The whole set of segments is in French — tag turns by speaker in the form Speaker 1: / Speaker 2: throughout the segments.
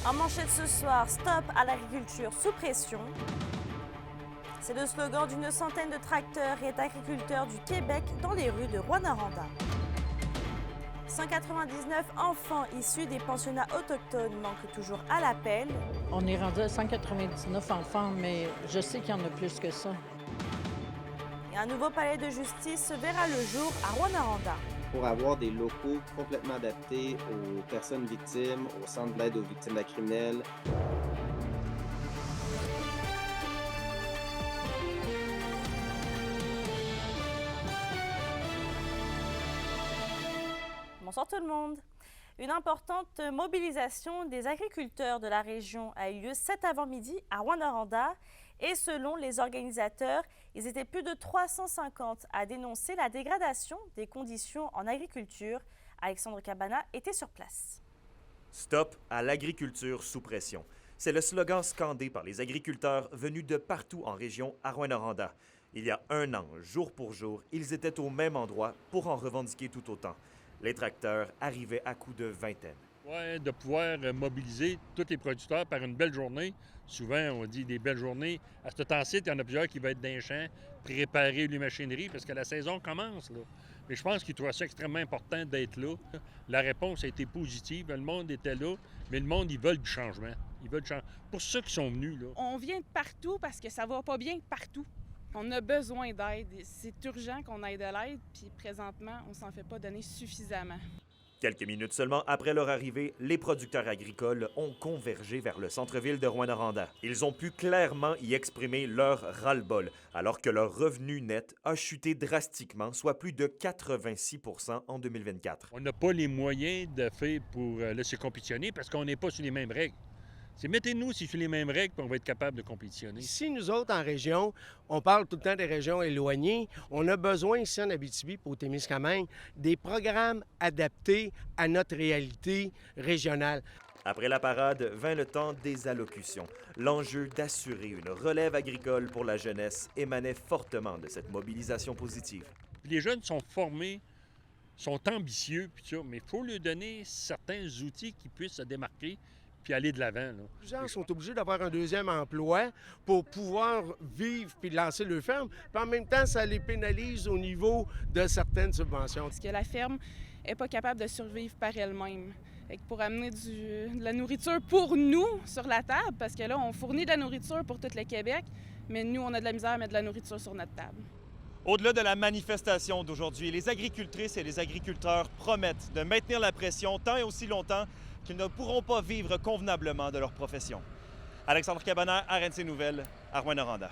Speaker 1: En manchette ce soir, stop à l'agriculture sous pression. C'est le slogan d'une centaine de tracteurs et d'agriculteurs du Québec dans les rues de Rouyn-Noranda. 199 enfants issus des pensionnats autochtones manquent toujours à l'appel.
Speaker 2: On est rendu à 199 enfants, mais je sais qu'il y en a plus que ça.
Speaker 1: Et un nouveau palais de justice verra le jour à Rouyn-Noranda.
Speaker 3: Pour avoir des locaux complètement adaptés aux personnes victimes, au centre d'aide aux victimes criminelles.
Speaker 1: Bonsoir tout le monde. Une importante mobilisation des agriculteurs de la région a eu lieu cet avant-midi à Rouyn-Noranda. Et selon les organisateurs, ils étaient plus de 350 à dénoncer la dégradation des conditions en agriculture. Alexandre Cabana était sur place.
Speaker 4: Stop à l'agriculture sous pression. C'est le slogan scandé par les agriculteurs venus de partout en région à Rouyn-Noranda. Il y a un an, jour pour jour, ils étaient au même endroit pour en revendiquer tout autant. Les tracteurs arrivaient à coups de vingtaine.
Speaker 5: Oui, de pouvoir mobiliser tous les producteurs par une belle journée. Souvent, on dit des belles journées. À ce temps-ci, il y en a plusieurs qui vont être dans les champs, préparer les machineries parce que la saison commence, là. Mais je pense qu'ils trouvent ça extrêmement important d'être là. La réponse a été positive. Le monde était là, mais le monde, ils veulent du changement. Ils veulent du changement. Pour ceux qui sont venus, là.
Speaker 6: On vient de partout parce que ça va pas bien partout. On a besoin d'aide. C'est urgent qu'on ait de l'aide, puis présentement, on s'en fait pas donner suffisamment.
Speaker 4: Quelques minutes seulement après leur arrivée, les producteurs agricoles ont convergé vers le centre-ville de Rouyn-Noranda. Ils ont pu clairement y exprimer leur ras-le-bol, alors que leur revenu net a chuté drastiquement, soit plus de 86 % en 2024.
Speaker 5: On n'a pas les moyens de faire pour se compétitionner parce qu'on n'est pas sur les mêmes règles. C'est mettez-nous sur les mêmes règles, puis on va être capable de compétitionner.
Speaker 7: Ici, nous autres, en région, on parle tout le temps des régions éloignées. On a besoin ici en Abitibi, pour Témiscamingue, des programmes adaptés à notre réalité régionale.
Speaker 4: Après la parade, vint le temps des allocutions. L'enjeu d'assurer une relève agricole pour la jeunesse émanait fortement de cette mobilisation positive.
Speaker 5: Puis les jeunes sont formés, sont ambitieux, puis ça, mais il faut leur donner certains outils qui puissent se démarquer puis aller de l'avant.
Speaker 7: Les gens sont obligés d'avoir un deuxième emploi pour pouvoir vivre puis lancer leur ferme. Puis en même temps, ça les pénalise au niveau de certaines subventions.
Speaker 6: Parce que la ferme n'est pas capable de survivre par elle-même. Pour amener de la nourriture pour nous sur la table, parce que là, on fournit de la nourriture pour tout le Québec, mais nous, on a de la misère à mettre de la nourriture sur notre table.
Speaker 8: Au-delà de la manifestation d'aujourd'hui, les agricultrices et les agriculteurs promettent de maintenir la pression tant et aussi longtemps qu'ils ne pourront pas vivre convenablement de leur profession. Alexandre Cabana, RNC Nouvelles, à Rouyn-Noranda.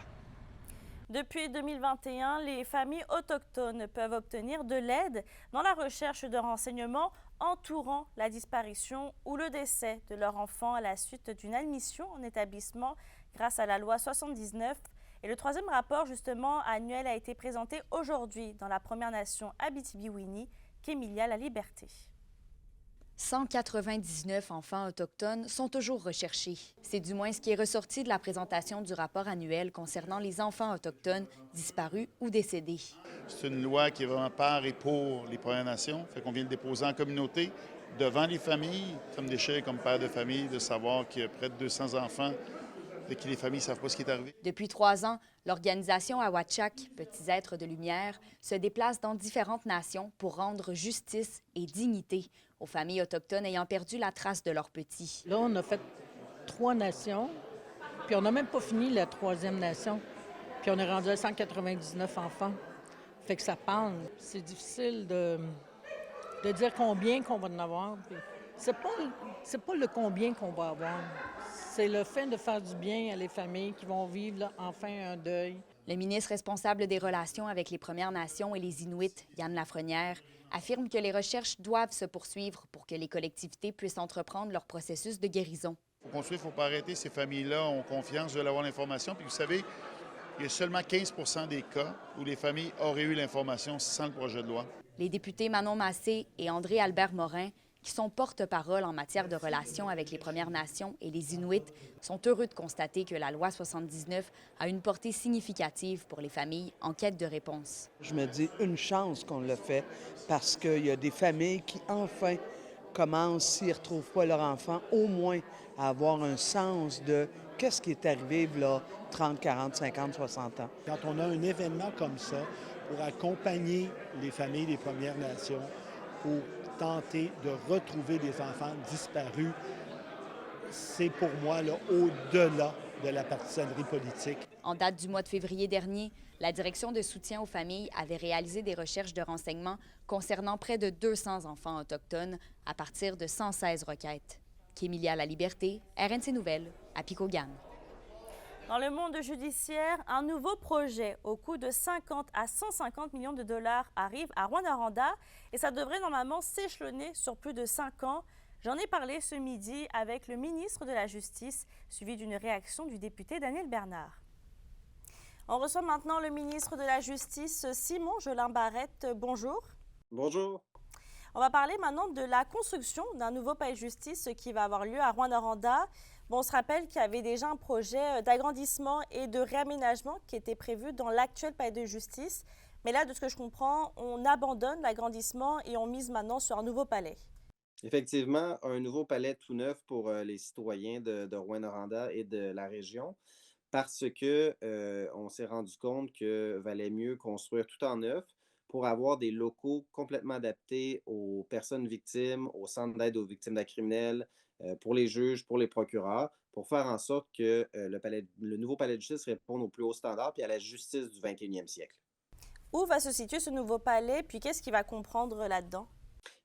Speaker 1: Depuis 2021, les familles autochtones peuvent obtenir de l'aide dans la recherche de renseignements entourant la disparition ou le décès de leur enfant à la suite d'une admission en établissement grâce à la loi 79. Et le troisième rapport, justement, annuel, a été présenté aujourd'hui dans la Première Nation Abitibi-Winnie, Kémilia La Liberté.
Speaker 9: 199 enfants autochtones sont toujours recherchés. C'est du moins ce qui est ressorti de la présentation du rapport annuel concernant les enfants autochtones disparus ou décédés.
Speaker 10: C'est une loi qui est vraiment par et pour les Premières Nations. Fait qu'on vient le déposer en communauté devant les familles. Ça me déchire comme père de famille de savoir qu'il y a près de 200 enfants de qui les familles ne savent pas ce qui est arrivé.
Speaker 9: Depuis 3 ans, l'organisation Awatchak, Petits êtres de lumière, se déplace dans différentes nations pour rendre justice et dignité aux familles autochtones ayant perdu la trace de leurs petits.
Speaker 2: Là, on a fait 3 nations, puis on n'a même pas fini la 3e nation, puis on est rendu à 199 enfants. Fait que ça parle. C'est difficile de dire combien qu'on va en avoir. Puis c'est pas le combien qu'on va avoir. C'est le fait de faire du bien à les familles qui vont vivre là, enfin un deuil.
Speaker 9: Le ministre responsable des relations avec les Premières Nations et les Inuits, Yann Lafrenière, affirme que les recherches doivent se poursuivre pour que les collectivités puissent entreprendre leur processus de guérison.
Speaker 10: Il faut construire, il ne faut pas arrêter. Ces familles-là ont confiance, veulent avoir l'information. Puis vous savez, il y a seulement 15 % des cas où les familles auraient eu l'information sans le projet de loi.
Speaker 9: Les députés Manon Massé et André-Albert Morin, qui sont porte-parole en matière de relations avec les Premières Nations et les Inuits, sont heureux de constater que la loi 79 a une portée significative pour les familles en quête de réponse.
Speaker 11: Je me dis une chance qu'on l'a fait parce qu'il y a des familles qui enfin commencent, s'ils ne retrouvent pas leur enfant, au moins à avoir un sens de qu'est-ce qui est arrivé là, 30, 40, 50, 60 ans.
Speaker 12: Quand on a un événement comme ça, pour accompagner les familles des Premières Nations, pour tenter de retrouver des enfants disparus, c'est pour moi là, au-delà de la partisanerie politique.
Speaker 9: En date du mois de février dernier, la Direction de soutien aux familles avait réalisé des recherches de renseignements concernant près de 200 enfants autochtones à partir de 116 requêtes. Kémilia La Liberté, RNC Nouvelles, à Picogan.
Speaker 1: Dans le monde judiciaire, un nouveau projet au coût de 50 à 150 millions de dollars arrive à Rouyn-Noranda et ça devrait normalement s'échelonner sur plus de 5 ans. J'en ai parlé ce midi avec le ministre de la Justice, suivi d'une réaction du député Daniel Bernard. On reçoit maintenant le ministre de la Justice, Simon Jolin-Barrette. Bonjour.
Speaker 3: Bonjour.
Speaker 1: On va parler maintenant de la construction d'un nouveau palais de justice qui va avoir lieu à Rouyn-Noranda. Bon, on se rappelle qu'il y avait déjà un projet d'agrandissement et de réaménagement qui était prévu dans l'actuel palais de justice. Mais là, de ce que je comprends, on abandonne l'agrandissement et on mise maintenant sur un nouveau palais.
Speaker 3: Effectivement, un nouveau palais tout neuf pour les citoyens de Rouyn-Noranda et de la région, parce que on s'est rendu compte que valait mieux construire tout en neuf pour avoir des locaux complètement adaptés aux personnes victimes, au centre d'aide aux victimes d'actes criminels, pour les juges, pour les procureurs, pour faire en sorte que le nouveau palais de justice réponde aux plus hauts standards et à la justice du 21e siècle.
Speaker 1: Où va se situer ce nouveau palais, puis qu'est-ce qu'il va comprendre là-dedans?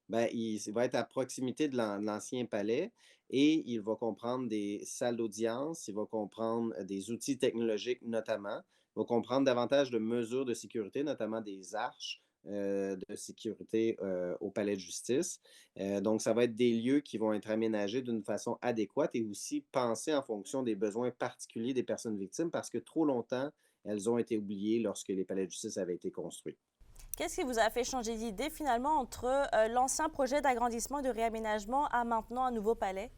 Speaker 3: Bien, il va être à proximité de l'ancien palais et il va comprendre des salles d'audience, il va comprendre des outils technologiques notamment, il va comprendre davantage de mesures de sécurité, notamment des arches de sécurité au palais de justice. Donc, ça va être des lieux qui vont être aménagés d'une façon adéquate et aussi pensés en fonction des besoins particuliers des personnes victimes parce que trop longtemps, elles ont été oubliées lorsque les palais de justice avaient été construits.
Speaker 1: Qu'est-ce qui vous a fait changer d'idée finalement entre l'ancien projet d'agrandissement et de réaménagement à maintenant un nouveau palais?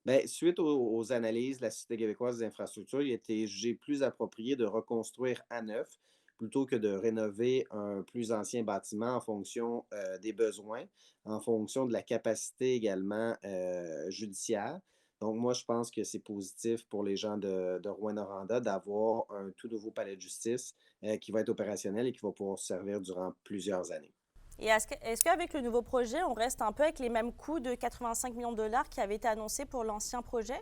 Speaker 3: Bien, suite aux analyses de la Société québécoise des infrastructures, il a été jugé plus approprié de reconstruire à neuf plutôt que de rénover un plus ancien bâtiment en fonction des besoins, en fonction de la capacité également judiciaire. Donc, moi, je pense que c'est positif pour les gens de Rouyn-Noranda d'avoir un tout nouveau palais de justice qui va être opérationnel et qui va pouvoir se servir durant plusieurs années.
Speaker 1: Et est-ce qu'avec le nouveau projet, on reste un peu avec les mêmes coûts de 85 millions de dollars qui avaient été annoncés pour l'ancien projet?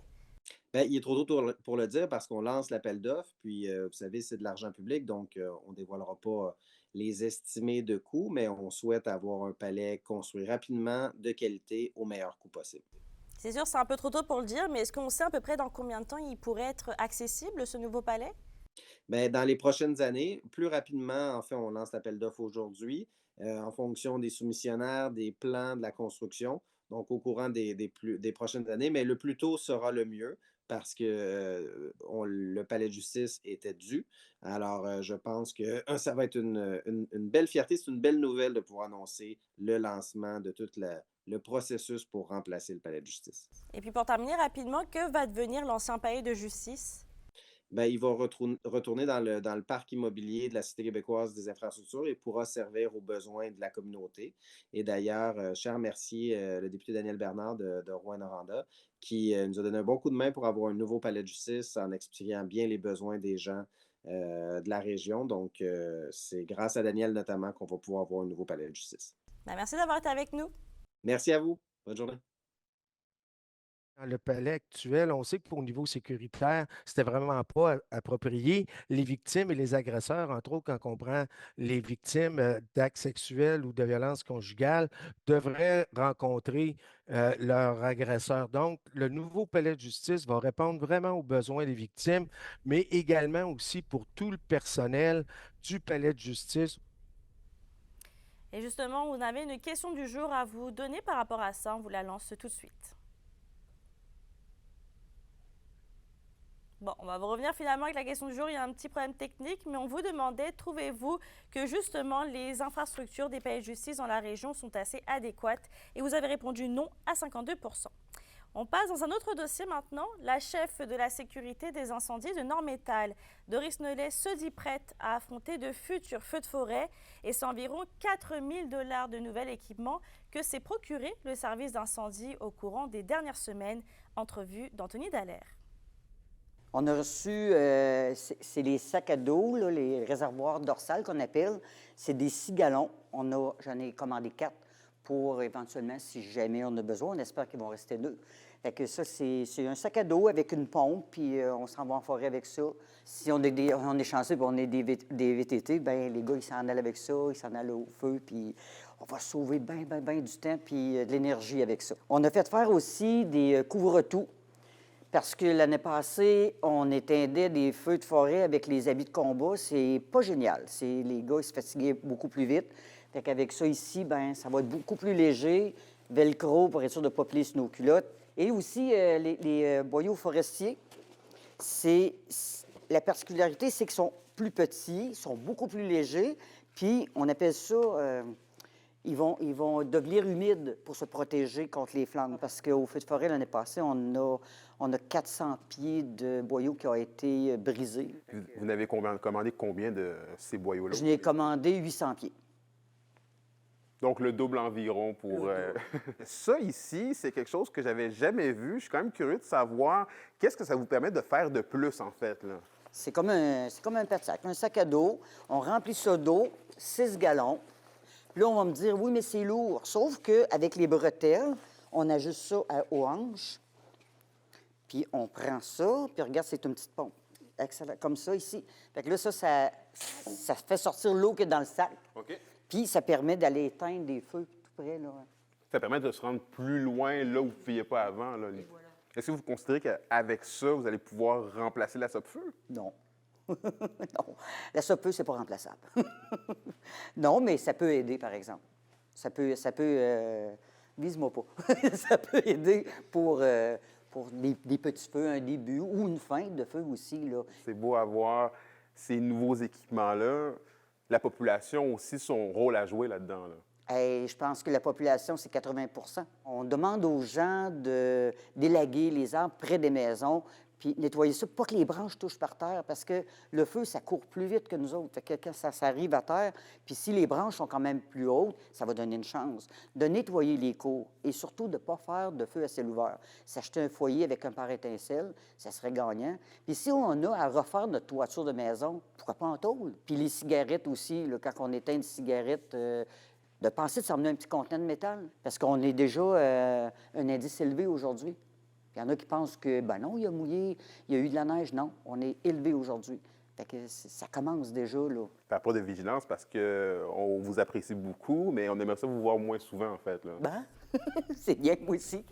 Speaker 3: Bien, il est trop tôt pour le dire parce qu'on lance l'appel d'offres, puis vous savez, c'est de l'argent public, donc on ne dévoilera pas les estimés de coûts, mais on souhaite avoir un palais construit rapidement, de qualité, au meilleur coût possible.
Speaker 1: C'est sûr, c'est un peu trop tôt pour le dire, mais est-ce qu'on sait à peu près dans combien de temps il pourrait être accessible, ce nouveau palais?
Speaker 3: Bien, dans les prochaines années, plus rapidement, en fait, on lance l'appel d'offres aujourd'hui, en fonction des soumissionnaires, des plans de la construction, donc au courant des prochaines années, mais le plus tôt sera le mieux parce que le palais de justice était dû. Alors, je pense que ça va être une belle fierté, c'est une belle nouvelle de pouvoir annoncer le lancement de tout le processus pour remplacer le palais de justice.
Speaker 1: Et puis pour terminer rapidement, que va devenir l'ancien palais de justice?
Speaker 3: Bien, il va retourner dans le parc immobilier de la Société québécoise des infrastructures et pourra servir aux besoins de la communauté. Et d'ailleurs, je remercie le député Daniel Bernard de Rouyn-Noranda qui nous a donné un bon coup de main pour avoir un nouveau palais de justice en expliquant bien les besoins des gens de la région. Donc, c'est grâce à Daniel notamment qu'on va pouvoir avoir un nouveau palais de justice.
Speaker 1: Ben, merci d'avoir été avec nous.
Speaker 3: Merci à vous. Bonne journée.
Speaker 7: Dans le palais actuel, on sait qu'au niveau sécuritaire, c'était vraiment pas approprié. Les victimes et les agresseurs, entre autres, quand on prend les victimes d'actes sexuels ou de violences conjugales, devraient rencontrer leur agresseur. Donc, le nouveau palais de justice va répondre vraiment aux besoins des victimes, mais également aussi pour tout le personnel du palais de justice.
Speaker 1: Et justement, vous avez une question du jour à vous donner par rapport à ça. On vous la lance tout de suite. Bon, on va vous revenir finalement avec la question du jour. Il y a un petit problème technique, mais on vous demandait, trouvez-vous que justement les infrastructures des palais de justice dans la région sont assez adéquates? Et vous avez répondu non à 52%. On passe dans un autre dossier maintenant. La chef de la sécurité des incendies de Nord-Métal, Doris Nollet, se dit prête à affronter de futurs feux de forêt et c'est environ 4 000 $ de nouvel équipement que s'est procuré le service d'incendie au courant des dernières semaines. Entrevue d'Anthony Dallaire.
Speaker 13: On a reçu, c'est les sacs à dos, là, les réservoirs dorsales qu'on appelle. C'est des 6 gallons. J'en ai commandé 4 pour éventuellement, si jamais on a besoin. On espère qu'ils vont rester 2. Fait que ça, c'est un sac à dos avec une pompe, puis on s'en va en forêt avec ça. Si on est chanceux et on est des VTT, bien, les gars, ils s'en allent avec ça, ils s'en allent au feu, puis on va sauver bien du temps puis de l'énergie avec ça. On a fait faire aussi des couvre-tout, parce que l'année passée, on éteindait des feux de forêt avec les habits de combat. C'est pas génial. Les gars, ils se fatiguaient beaucoup plus vite. Fait qu'avec ça ici, bien, ça va être beaucoup plus léger. Velcro pour être sûr de ne pas plier sur nos culottes. Et aussi, les boyaux forestiers, la particularité, c'est qu'ils sont plus petits, ils sont beaucoup plus légers. Puis, on appelle ça... Ils vont devenir humides pour se protéger contre les flammes. Parce qu'au feu de forêt, l'année passée, on a 400 pieds de boyaux qui ont été brisés.
Speaker 14: Vous n'avez commandé combien de ces boyaux-là?
Speaker 13: Je n'ai commandé 800 pieds.
Speaker 14: Donc, le double environ pour... Ça, ici, c'est quelque chose que j'avais jamais vu. Je suis quand même curieux de savoir qu'est-ce que ça vous permet de faire de plus, en fait, là?
Speaker 13: C'est comme un pet-sac, un sac à dos. On remplit ça d'eau, 6 gallons. Puis là, on va me dire, oui, mais c'est lourd. Sauf qu'avec les bretelles, on ajuste ça aux hanches. Puis on prend ça, puis regarde, c'est une petite pompe. Excellent. Comme ça, ici. Fait que là, ça fait sortir l'eau qui est dans le sac.
Speaker 14: OK.
Speaker 13: Puis ça permet d'aller éteindre des feux tout près, là. Ça
Speaker 14: permet de se rendre plus loin, là où vous ne pouviez pas avant, là. Voilà. Est-ce que vous considérez qu'avec ça, vous allez pouvoir remplacer la sope-feu?
Speaker 13: Non. Non, la sope-feu, c'est pas remplaçable. Non, mais ça peut aider, par exemple. Ça peut vise-moi pas. Ça peut aider pour des petits feux, un début ou une fin de feu aussi, là.
Speaker 14: C'est beau avoir ces nouveaux équipements-là. La population a aussi son rôle à jouer là-dedans, là.
Speaker 13: Je pense que la population, c'est 80 %. On demande aux gens d'élaguer les arbres près des maisons, puis nettoyer ça, pas que les branches touchent par terre, parce que le feu, ça court plus vite que nous autres. Fait que quand ça arrive à terre, puis si les branches sont quand même plus hautes, ça va donner une chance de nettoyer les cours et surtout de ne pas faire de feu à ciel ouvert. S'acheter un foyer avec un pare-étincelle, ça serait gagnant. Puis si on a à refaire notre toiture de maison, pourquoi pas en tôle? Puis les cigarettes aussi, là, quand on éteint une cigarette... de penser de s'emmener un petit contenant de métal, parce qu'on est déjà un indice élevé aujourd'hui. Il y en a qui pensent que, ben non, il a mouillé, il y a eu de la neige. Non, on est élevé aujourd'hui. Fait que ça commence déjà, là.
Speaker 14: Faire pas de vigilance parce qu'on vous apprécie beaucoup, mais on aimerait ça vous voir moins souvent, en fait, là.
Speaker 13: Ben, c'est bien, moi aussi.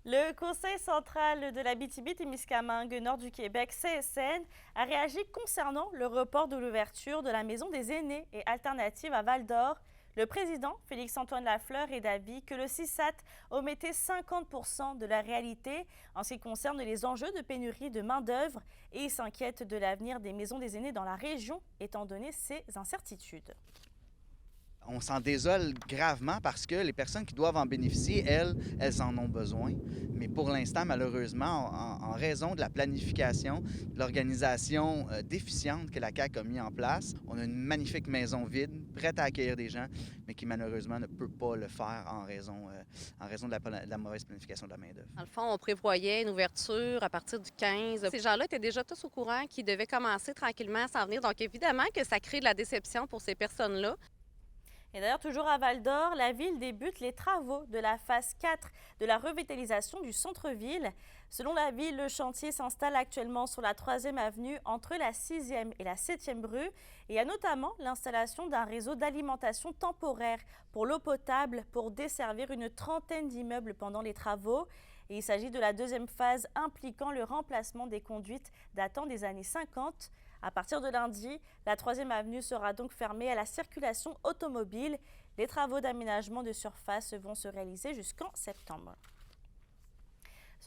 Speaker 1: Le Conseil central de l'Abitibi-Témiscamingue, nord du Québec, CSN, a réagi concernant le report de l'ouverture de la Maison des aînés et alternative à Val-d'Or. Le président, Félix-Antoine Lafleur, est d'avis que le CISAT omettait 50 % de la réalité en ce qui concerne les enjeux de pénurie de main-d'œuvre et il s'inquiète de l'avenir des maisons des aînés dans la région, étant donné ces incertitudes.
Speaker 15: On s'en désole gravement parce que les personnes qui doivent en bénéficier, elles en ont besoin. Mais pour l'instant, malheureusement, en raison de la planification, de l'organisation déficiente que la CAQ a mis en place, on a une magnifique maison vide, prête à accueillir des gens, mais qui malheureusement ne peut pas le faire en raison de la mauvaise planification de la main-d'œuvre.
Speaker 16: Dans le fond, on prévoyait une ouverture à partir du 15. Ces gens-là étaient déjà tous au courant qu'ils devaient commencer tranquillement à s'en venir. Donc évidemment que ça crée de la déception pour ces personnes-là.
Speaker 1: Et d'ailleurs, toujours à Val-d'Or, la ville débute les travaux de la phase 4 de la revitalisation du centre-ville. Selon la ville, le chantier s'installe actuellement sur la 3e avenue entre la 6e et la 7e rue. Et il y a notamment l'installation d'un réseau d'alimentation temporaire pour l'eau potable pour desservir une trentaine d'immeubles pendant les travaux. Et il s'agit de la 2e phase impliquant le remplacement des conduites datant des années 50. À partir de lundi, la 3e avenue sera donc fermée à la circulation automobile. Les travaux d'aménagement de surface vont se réaliser jusqu'en septembre.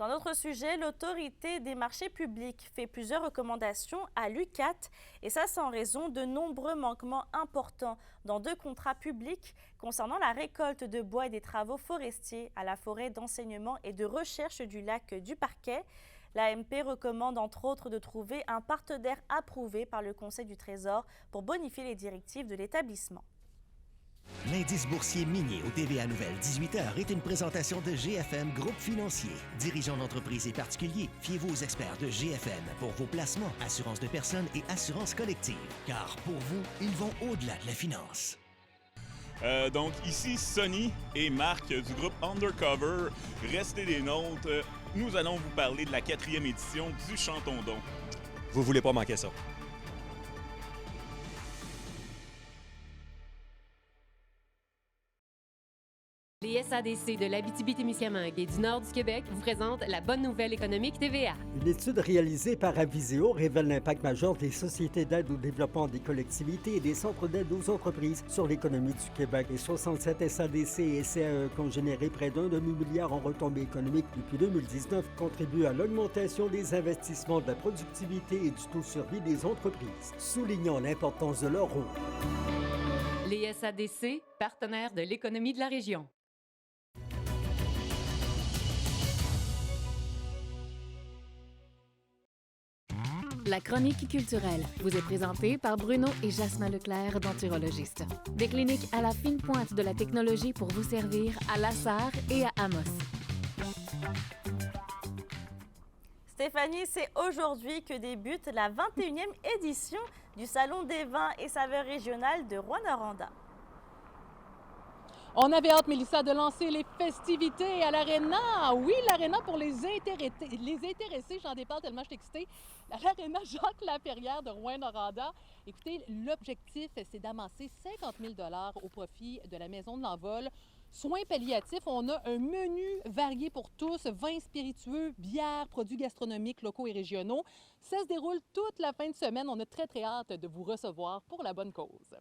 Speaker 1: Sur un autre sujet, l'autorité des marchés publics fait plusieurs recommandations à l'UQAT et ça c'est en raison de nombreux manquements importants dans 2 contrats publics concernant la récolte de bois et des travaux forestiers à la forêt d'enseignement et de recherche du lac du Parquet. L'AMP recommande entre autres de trouver un partenaire approuvé par le Conseil du Trésor pour bonifier les directives de l'établissement.
Speaker 17: L'indice boursier minier au TVA Nouvelle 18h est une présentation de GFM Groupe Financier. Dirigeants d'entreprises et particuliers, fiez-vous aux experts de GFM pour vos placements, assurances de personnes et assurances collectives. Car pour vous, ils vont au-delà de la finance.
Speaker 18: Donc ici Sonny et Marc du groupe Undercover. Restez des nôtres. Nous allons vous parler de la 4e édition du Chantondon.
Speaker 8: Vous voulez pas manquer ça.
Speaker 19: Les SADC de l'Abitibi-Témiscamingue et du nord du Québec vous présentent la bonne nouvelle économique TVA.
Speaker 20: Une étude réalisée par Aviseo révèle l'impact majeur des sociétés d'aide au développement des collectivités et des centres d'aide aux entreprises sur l'économie du Québec. Les 67 SADC et CAE qui ont généré près d'1 demi-milliard en retombées économiques depuis 2019 contribuent à l'augmentation des investissements, de la productivité et du taux de survie des entreprises, soulignant l'importance de leur rôle.
Speaker 19: Les SADC, partenaires de l'économie de la région.
Speaker 21: La chronique culturelle vous est présentée par Bruno et Jasmin Leclerc, denturologistes. Des cliniques à la fine pointe de la technologie pour vous servir à La Sarre et à Amos.
Speaker 1: Stéphanie, c'est aujourd'hui que débute la 21e édition du Salon des vins et saveurs régionales de Rouyn-Noranda.
Speaker 22: On avait hâte, Mélissa, de lancer les festivités à l'Arena. Oui, l'Arena pour les intéressés, j'en déparle tellement je suis excitée. L'Arena Jacques-Laperrière de Rouyn-Noranda. Écoutez, l'objectif, c'est d'amasser 50 000 $ au profit de la Maison de l'Envol. Soins palliatifs, on a un menu varié pour tous, vins spiritueux, bières, produits gastronomiques locaux et régionaux. Ça se déroule toute la fin de semaine. On a très, très hâte de vous recevoir pour la bonne cause.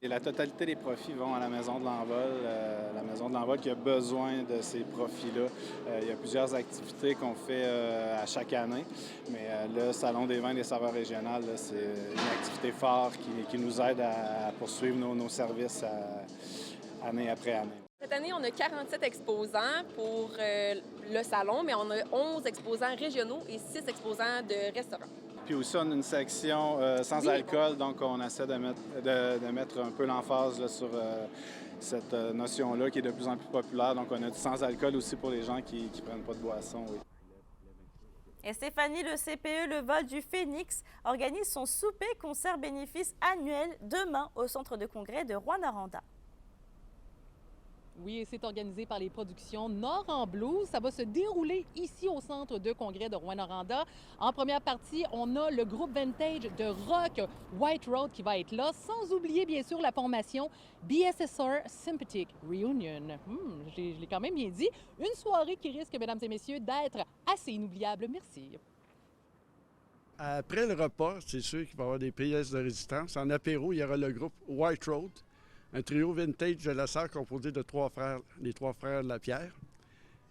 Speaker 23: Et la totalité des profits vont à la Maison de l'Envol. La Maison de l'Envol qui a besoin de ces profits-là. Il y a plusieurs activités qu'on fait à chaque année, mais le Salon des vins et des saveurs régionales, c'est une activité phare qui nous aide à poursuivre nos services année après année.
Speaker 24: Cette année, on a 47 exposants pour le salon, mais on a 11 exposants régionaux et 6 exposants de restaurants.
Speaker 23: Puis aussi, on a une section sans alcool, donc on essaie de mettre un peu l'emphase là, sur cette notion-là qui est de plus en plus populaire. Donc on a du sans alcool aussi pour les gens qui ne prennent pas de boisson. Oui.
Speaker 1: Et Stéphanie, le CPE Le Vol du Phénix organise son souper-concert-bénéfice annuel demain au Centre de congrès de Rouyn-Noranda.
Speaker 22: Oui, et c'est organisé par les productions Nord en Blues. Ça va se dérouler ici au Centre de congrès de Rouyn-Noranda. En première partie, on a le groupe vintage de rock White Road qui va être là, sans oublier bien sûr la formation BSSR Sympathetic Reunion. Je l'ai quand même bien dit. Une soirée qui risque, mesdames et messieurs, d'être assez inoubliable. Merci.
Speaker 25: Après le repas, c'est sûr qu'il va y avoir des pièces de résistance. En apéro, il y aura le groupe White Road, un trio vintage de La Sarre composé de 3 frères, les 3 frères de la Pierre.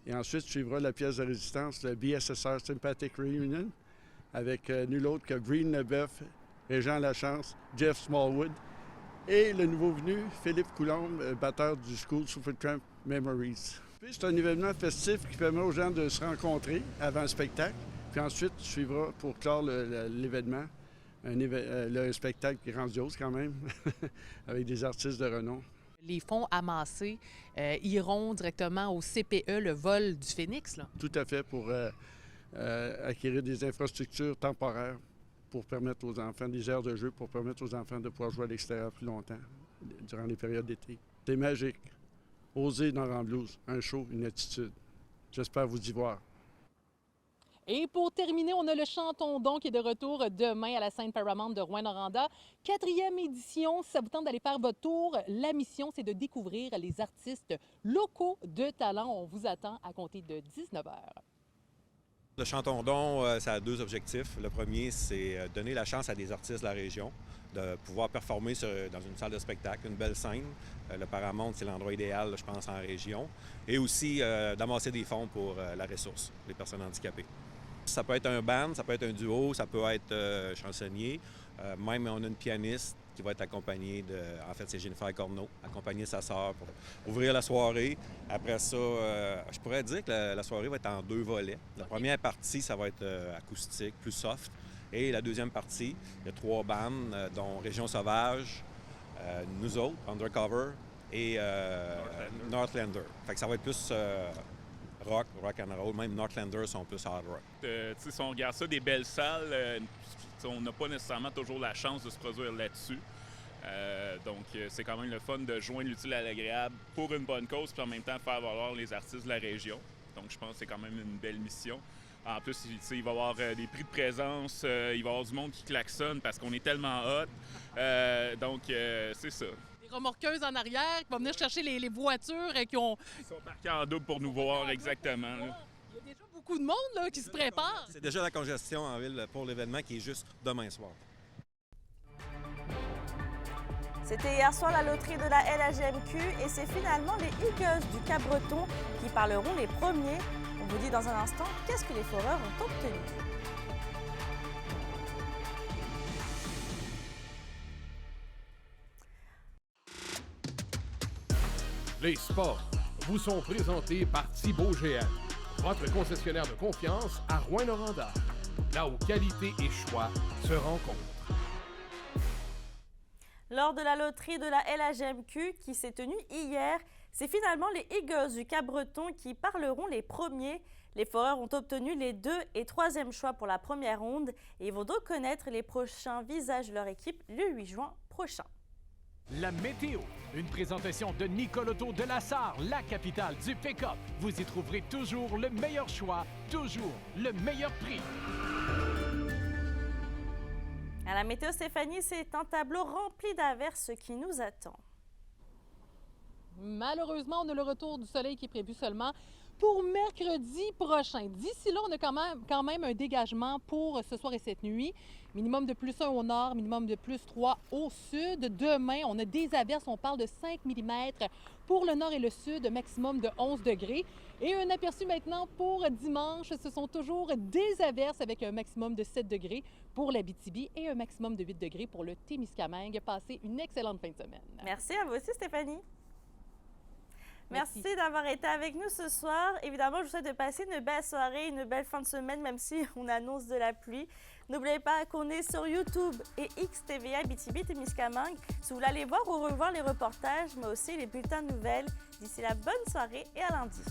Speaker 25: Et ensuite suivra la pièce de résistance, le BSSR Sympathetic Reunion, avec nul autre que Breen Leboeuf, Régent Lachance, Jeff Smallwood et le nouveau venu, Philippe Coulombe, batteur du School Supertramp Memories. Puis c'est un événement festif qui permet aux gens de se rencontrer avant le spectacle. Puis ensuite suivra, pour clore l'événement, un spectacle grandiose quand même, avec des artistes de renom.
Speaker 22: Les fonds amassés iront directement au CPE, le vol du Phénix, là?
Speaker 25: Tout à fait, pour acquérir des infrastructures temporaires pour permettre aux enfants, des aires de jeu, pour permettre aux enfants de pouvoir jouer à l'extérieur plus longtemps, durant les périodes d'été. C'est magique. Osez Nord en Blues, un show, une attitude. J'espère vous y voir.
Speaker 22: Et pour terminer, on a le Chantondon qui est de retour demain à la scène Paramount de Rouyn-Noranda. 4e édition. Si ça vous tente d'aller faire votre tour, la mission, c'est de découvrir les artistes locaux de talent. On vous attend à compter de 19h.
Speaker 2: Le Chantons-Don, ça a 2 objectifs. Le premier, c'est donner la chance à des artistes de la région de pouvoir performer dans une salle de spectacle, une belle scène. Le Paramount, c'est l'endroit idéal, je pense, en région. Et aussi d'amasser des fonds pour la ressource, les personnes handicapées. Ça peut être un band, ça peut être un duo, ça peut être chansonnier. Même on a une pianiste qui va être accompagnée en fait, c'est Jennifer Corneau, accompagner sa sœur pour ouvrir la soirée. Après ça, je pourrais dire que la soirée va être en 2 volets. La première partie, ça va être acoustique, plus soft. Et la deuxième partie, il y a 3 bandes, dont Région Sauvage, nous autres, Undercover, et Northlander. Fait que ça va être plus rock and roll. Même Northlanders sont plus hard rock.
Speaker 18: Si on regarde ça, des belles salles, on n'a pas nécessairement toujours la chance de se produire là-dessus. Donc, c'est quand même le fun de joindre l'utile à l'agréable pour une bonne cause, puis en même temps faire valoir les artistes de la région. Donc, je pense que c'est quand même une belle mission. En plus, il va y avoir des prix de présence, il va y avoir du monde qui klaxonne parce qu'on est tellement hot. Donc, c'est ça.
Speaker 22: Des remorqueuses en arrière qui vont venir chercher les voitures qui ont...
Speaker 18: Ils sont parqués en double pour nous voir, exactement. Là.
Speaker 22: Il y a déjà beaucoup de monde là, qui se prépare.
Speaker 2: C'est déjà la congestion en ville pour l'événement qui est juste demain soir.
Speaker 1: C'était hier soir la loterie de la LHMQ et c'est finalement les Eagles du Cap-Breton qui parleront les premiers. On vous dit dans un instant qu'est-ce que les foreurs ont obtenu.
Speaker 4: Les sports vous sont présentés par Thibaut GM, votre concessionnaire de confiance à Rouyn-Noranda, là où qualité et choix se rencontrent.
Speaker 1: Lors de la loterie de la LHMQ qui s'est tenue hier, c'est finalement les Eagles du Cap-Breton qui parleront les premiers. Les foreurs ont obtenu les 2 et 3e choix pour la première ronde et ils vont donc connaître les prochains visages de leur équipe le 8 juin prochain.
Speaker 5: La météo, une présentation de Nicoloto de la Sarre, la capitale du pick-up. Vous y trouverez toujours le meilleur choix, toujours le meilleur prix.
Speaker 1: À la météo, Stéphanie, c'est un tableau rempli d'averses qui nous attend.
Speaker 22: Malheureusement, on a le retour du soleil qui est prévu seulement pour mercredi prochain. D'ici là, on a quand même un dégagement pour ce soir et cette nuit. Minimum de +1 au nord, minimum de +3 au sud. Demain, on a des averses, on parle de 5 mm pour le nord et le sud, maximum de 11 degrés. Et un aperçu maintenant pour dimanche, ce sont toujours des averses avec un maximum de 7 degrés pour l'Abitibi et un maximum de 8 degrés pour le Témiscamingue. Passez une excellente fin de semaine.
Speaker 1: Merci à vous aussi, Stéphanie. Merci d'avoir été avec nous ce soir. Évidemment, je vous souhaite de passer une belle soirée, une belle fin de semaine, même si on annonce de la pluie. N'oubliez pas qu'on est sur YouTube et XTVA Abitibi-Témiscamingue. Si vous voulez aller voir ou revoir les reportages, mais aussi les bulletins de nouvelles. D'ici là, bonne soirée et à lundi.